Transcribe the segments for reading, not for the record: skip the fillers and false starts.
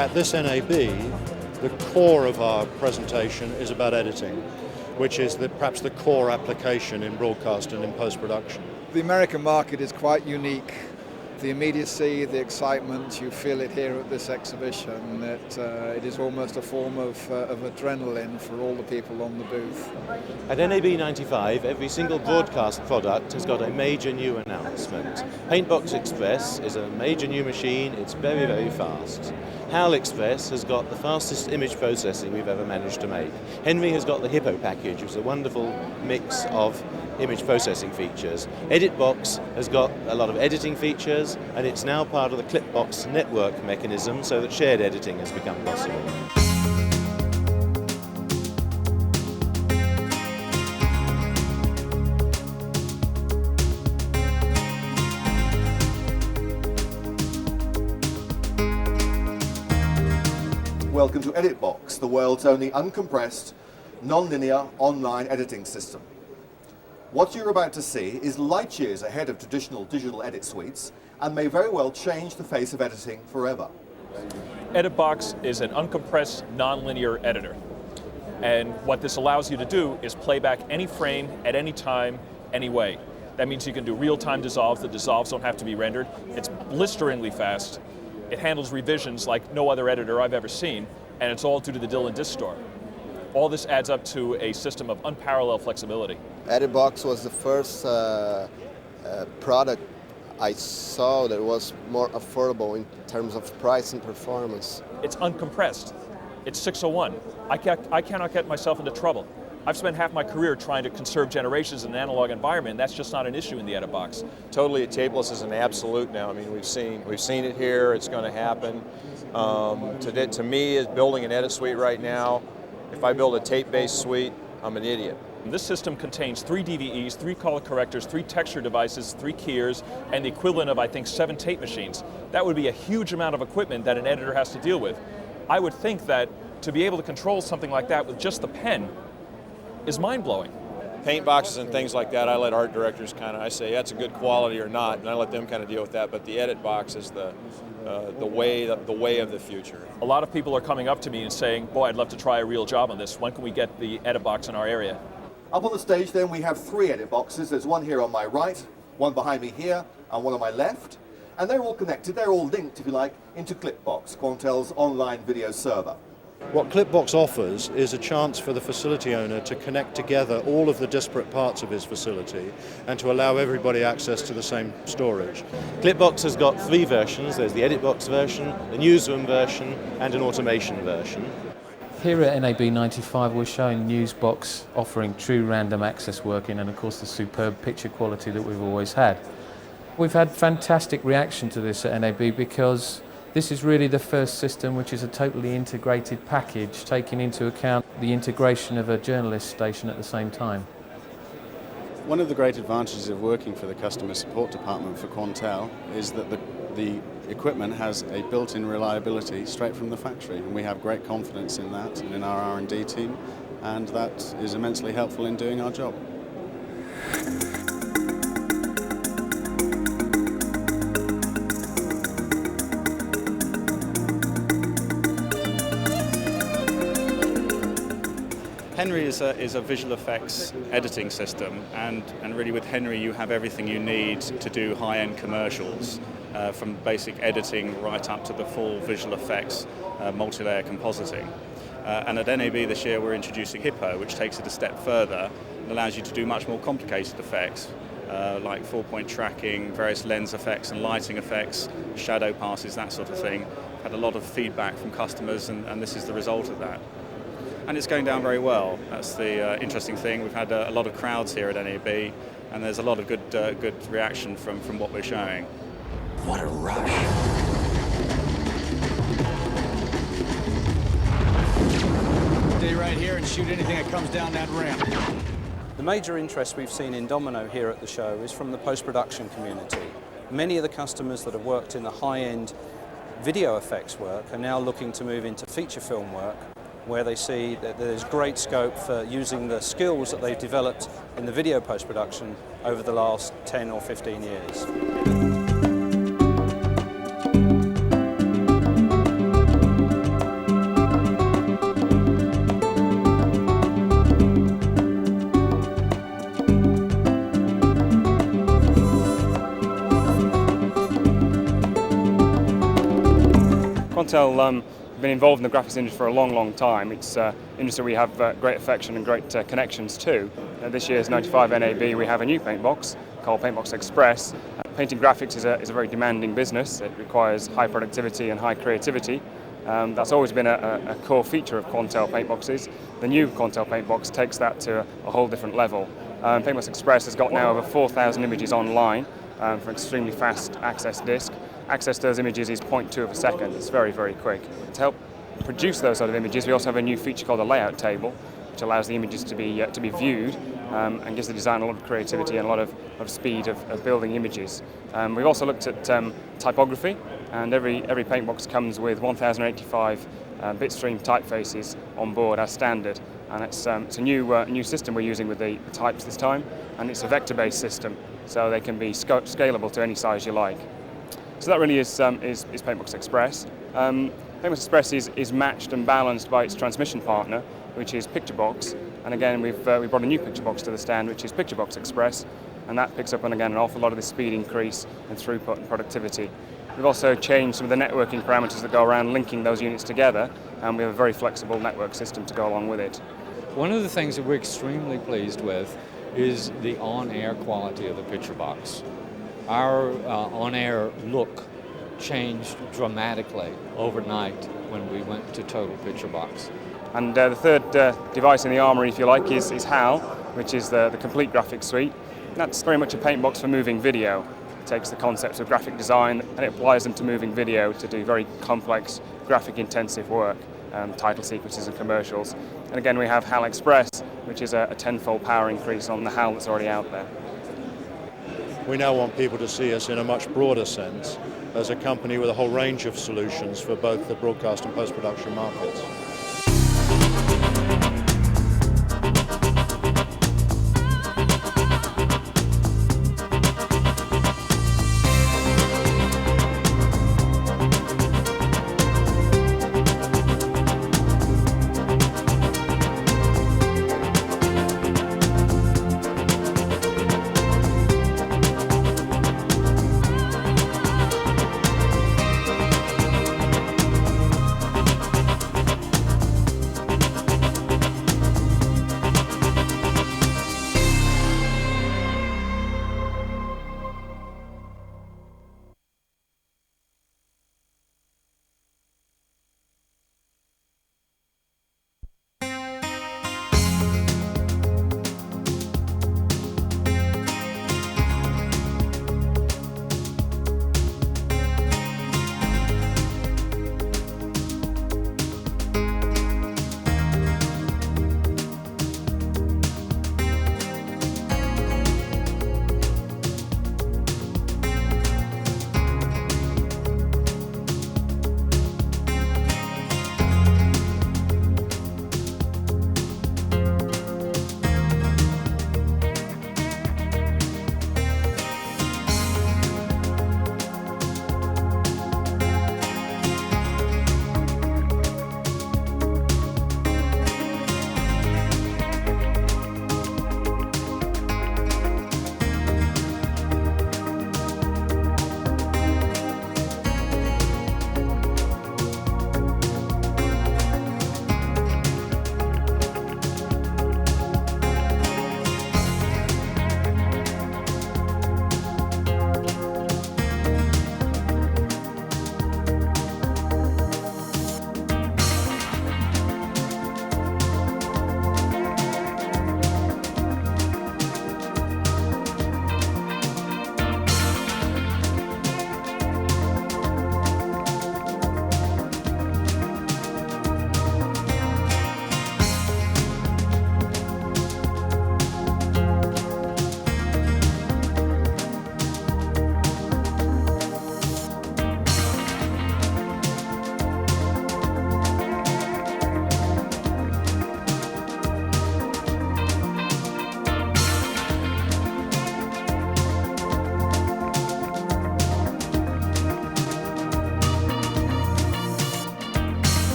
At this NAB, the core of our presentation is about editing, which is perhaps the core application in broadcast and in post-production. The American market is quite unique. The immediacy, the excitement, you feel it here at this exhibition. It is almost a form of adrenaline for all the people on the booth. At NAB 95, every single broadcast product has got a major new announcement. Paintbox Express is a major new machine. It's very, very fast. HAL Express has got the fastest image processing we've ever managed to make. Henry has got the Hippo package, which is a wonderful mix of image processing features. EditBox has got a lot of editing features, and it's now part of the ClipBox network mechanism, so that shared editing has become possible. Welcome to EditBox, the world's only uncompressed, non-linear online editing system. What you're about to see is light years ahead of traditional digital edit suites and may very well change the face of editing forever. EditBox is an uncompressed, non-linear editor. And what this allows you to do is play back any frame at any time, any way. That means you can do real-time dissolves. The dissolves don't have to be rendered. It's blisteringly fast. It handles revisions like no other editor I've ever seen, and it's all due to the Dylan Disk Store. All this adds up to a system of unparalleled flexibility. EditBox was the first product I saw that was more affordable in terms of price and performance. It's uncompressed. It's 601. I cannot get myself into trouble. I've spent half my career trying to conserve generations in an analog environment, and that's just not an issue in the EditBox. Totally tapeless is an absolute now. I mean, we've seen it here. It's going to happen. To me, is building an edit suite right now. If I build a tape-based suite, I'm an idiot. This system contains 3 DVEs, 3 color correctors, 3 texture devices, 3 keyers, and the equivalent of, I think, 7 tape machines. That would be a huge amount of equipment that an editor has to deal with. I would think that to be able to control something like that with just the pen is mind-blowing. Paint boxes and things like that, I let art directors I say that's a good quality or not, and I let them kind of deal with that, but the edit box is the way of the future. A lot of people are coming up to me and saying, boy, I'd love to try a real job on this. When can we get the edit box in our area? Up on the stage then we have 3 edit boxes. There's one here on my right, one behind me here, and one on my left. And they're all connected, they're all linked, if you like, into ClipBox, Quantel's online video server. What ClipBox offers is a chance for the facility owner to connect together all of the disparate parts of his facility and to allow everybody access to the same storage. ClipBox has got 3 versions. There's the EditBox version, the newsroom version, and an automation version. Here at NAB 95 we're showing Newsbox offering true random access working and of course the superb picture quality that we've always had. We've had fantastic reaction to this at NAB because this is really the first system which is a totally integrated package, taking into account the integration of a journalist station at the same time. One of the great advantages of working for the customer support department for Quantel is that the equipment has a built-in reliability straight from the factory, and we have great confidence in that and in our R&D team, and that is immensely helpful in doing our job. Henry is a visual effects editing system, and really with Henry you have everything you need to do high-end commercials, from basic editing right up to the full visual effects multi-layer compositing. And at NAB this year we're introducing Hippo, which takes it a step further and allows you to do much more complicated effects, like 4-point tracking, various lens effects and lighting effects, shadow passes, that sort of thing. Had a lot of feedback from customers, and this is the result of that. And it's going down very well. That's the interesting thing. We've had a lot of crowds here at NAB, and there's a lot of good reaction from what we're showing. What a rush. Stay right here and shoot anything that comes down that ramp. The major interest we've seen in Domino here at the show is from the post-production community. Many of the customers that have worked in the high-end video effects work are now looking to move into feature film work, where they see that there's great scope for using the skills that they've developed in the video post-production over the last 10 or 15 years. Quantel been involved in the graphics industry for a long, long time. It's an industry we have great affection and great connections to. This year's 95 NAB we have a new paint box called Paintbox Express. Painting graphics is a very demanding business. It requires high productivity and high creativity. That's always been a core feature of Quantel paint boxes. The new Quantel paint box takes that to a whole different level. Paintbox Express has got now over 4,000 images online for extremely fast access disk. Access to those images is 0.2 of a second. It's very, very quick. To help produce those sort of images, we also have a new feature called a layout table, which allows the images to be viewed and gives the designer a lot of creativity and a lot of speed of building images. We've also looked at typography, and every paint box comes with 1085 bitstream typefaces on board as standard. And it's a new system we're using with the types this time, and it's a vector-based system, so they can be scalable to any size you like. So that really is Paintbox Express. Paintbox Express is matched and balanced by its transmission partner, which is PictureBox. And again, we brought a new PictureBox to the stand, which is PictureBox Express, and that picks up on again an awful lot of the speed increase and throughput and productivity. We've also changed some of the networking parameters that go around linking those units together, and we have a very flexible network system to go along with it. One of the things that we're extremely pleased with is the on-air quality of the PictureBox. Our on-air look changed dramatically overnight when we went to total PictureBox. And the third device in the armory, if you like, is HAL, which is the complete graphics suite. That's very much a paint box for moving video. It takes the concepts of graphic design and it applies them to moving video to do very complex, graphic-intensive work, title sequences and commercials. And again, we have HAL Express, which is a tenfold power increase on the HAL that's already out there. We now want people to see us in a much broader sense as a company with a whole range of solutions for both the broadcast and post-production markets.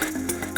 Bye.